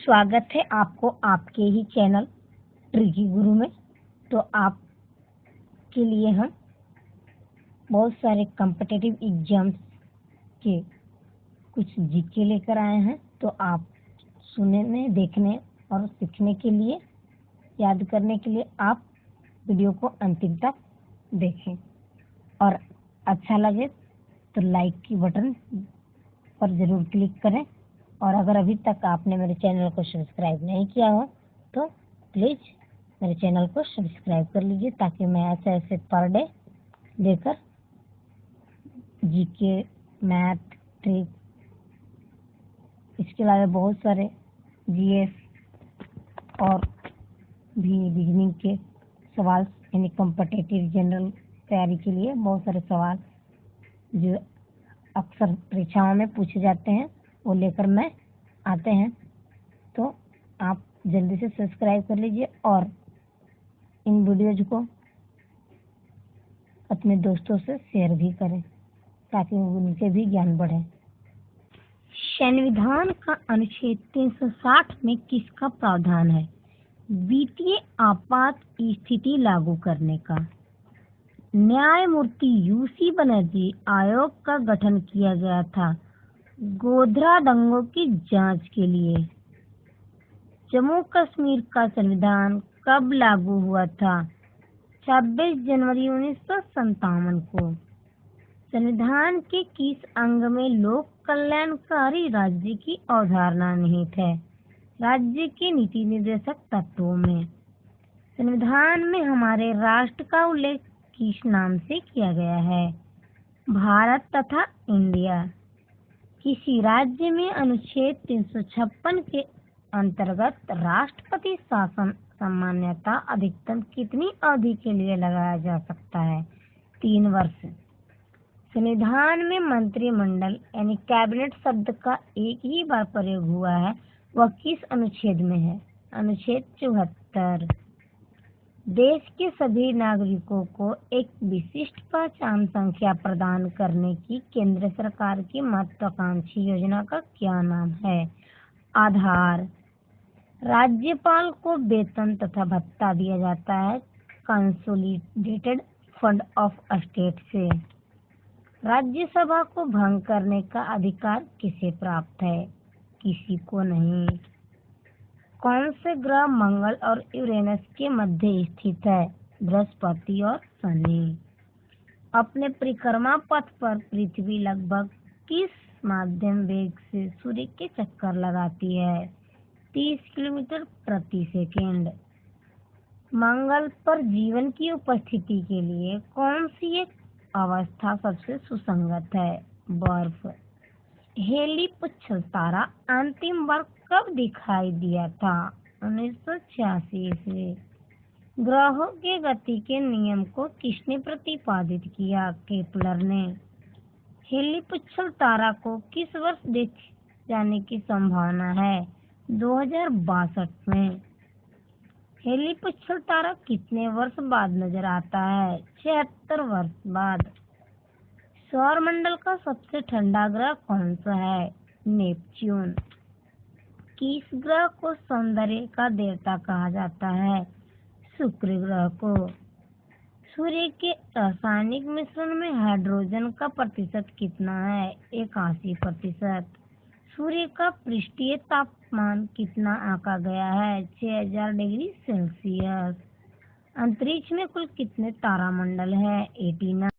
स्वागत है आपको आपके ही चैनल ट्रिकी गुरु में। तो आपके लिए हम बहुत सारे कॉम्पिटिटिव एग्जाम्स के कुछ जीके लेकर आए हैं। तो आप सुनने, देखने और सीखने के लिए, याद करने के लिए आप वीडियो को अंतिम तक देखें और अच्छा लगे तो लाइक की बटन पर ज़रूर क्लिक करें। और अगर अभी तक आपने मेरे चैनल को सब्सक्राइब नहीं किया हो तो प्लीज़ मेरे चैनल को सब्सक्राइब कर लीजिए, ताकि मैं ऐसे पर डे लेकर जीके, मैथ, ट्रिक, इसके अलावा बहुत सारे जीएस और भी रीजनिंग के सवाल, यानी कॉम्पिटिटिव जनरल तैयारी के लिए बहुत सारे सवाल जो अक्सर परीक्षाओं में पूछे जाते हैं वो लेकर मैं आते हैं। तो आप जल्दी से सब्सक्राइब कर लीजिए और इन वीडियोज को अपने दोस्तों से शेयर भी करें, ताकि उनके भी ज्ञान बढ़े। संविधान का अनुच्छेद 360 में किसका प्रावधान है? वित्तीय आपात स्थिति लागू करने का। न्यायमूर्ति यूसी बनर्जी आयोग का गठन किया गया था गोधरा दंगों की जांच के लिए। जम्मू कश्मीर का संविधान कब लागू हुआ था? 26 जनवरी 1957 को। संविधान के किस अंग में लोक कल्याणकारी राज्य की अवधारणा निहित है? राज्य के नीति निर्देशक तत्वों में। संविधान में हमारे राष्ट्र का उल्लेख किस नाम से किया गया है? भारत तथा इंडिया। किसी राज्य में अनुच्छेद 356 के अंतर्गत राष्ट्रपति शासन सामान्यतः अधिकतम कितनी अवधि के लिए लगाया जा सकता है? 3 वर्ष। संविधान में मंत्रिमंडल यानी कैबिनेट शब्द का एक ही बार प्रयोग हुआ है, वह किस अनुच्छेद में है? अनुच्छेद 74। देश के सभी नागरिकों को एक विशिष्ट पहचान संख्या प्रदान करने की केंद्र सरकार की महत्वाकांक्षी योजना का क्या नाम है? आधार। राज्यपाल को वेतन तथा भत्ता दिया जाता है कंसोलिडेटेड फंड ऑफ स्टेट से। राज्यसभा को भंग करने का अधिकार किसे प्राप्त है? किसी को नहीं। कौन से ग्रह मंगल और यूरेनस के मध्य स्थित है? बृहस्पति और शनि। अपने परिक्रमा पथ पर पृथ्वी लगभग किस माध्यम वेग से सूर्य के चक्कर लगाती है? 30 किलोमीटर प्रति सेकेंड। मंगल पर जीवन की उपस्थिति के लिए कौन सी एक अवस्था सबसे सुसंगत है? बर्फ। हेली पुच्छल तारा अंतिम बार कब दिखाई दिया था? 1986 से। ग्रहों के गति के नियम को किसने प्रतिपादित किया? केपलर ने। हेली पुच्छल तारा को किस वर्ष देखे जाने की संभावना है? 2062 में। हेली पुच्छल तारा कितने वर्ष बाद नजर आता है? 76 वर्ष बाद। सौरमंडल का सबसे ठंडा ग्रह कौन सा है? नेपच्यून। किस ग्रह को सौंदर्य का देवता कहा जाता है? शुक्र ग्रह को। सूर्य के रासायनिक मिश्रण में हाइड्रोजन का प्रतिशत कितना है? 81%। सूर्य का पृष्ठीय तापमान कितना आंका गया है? 6000 डिग्री सेल्सियस। अंतरिक्ष में कुल कितने तारामंडल है? 89।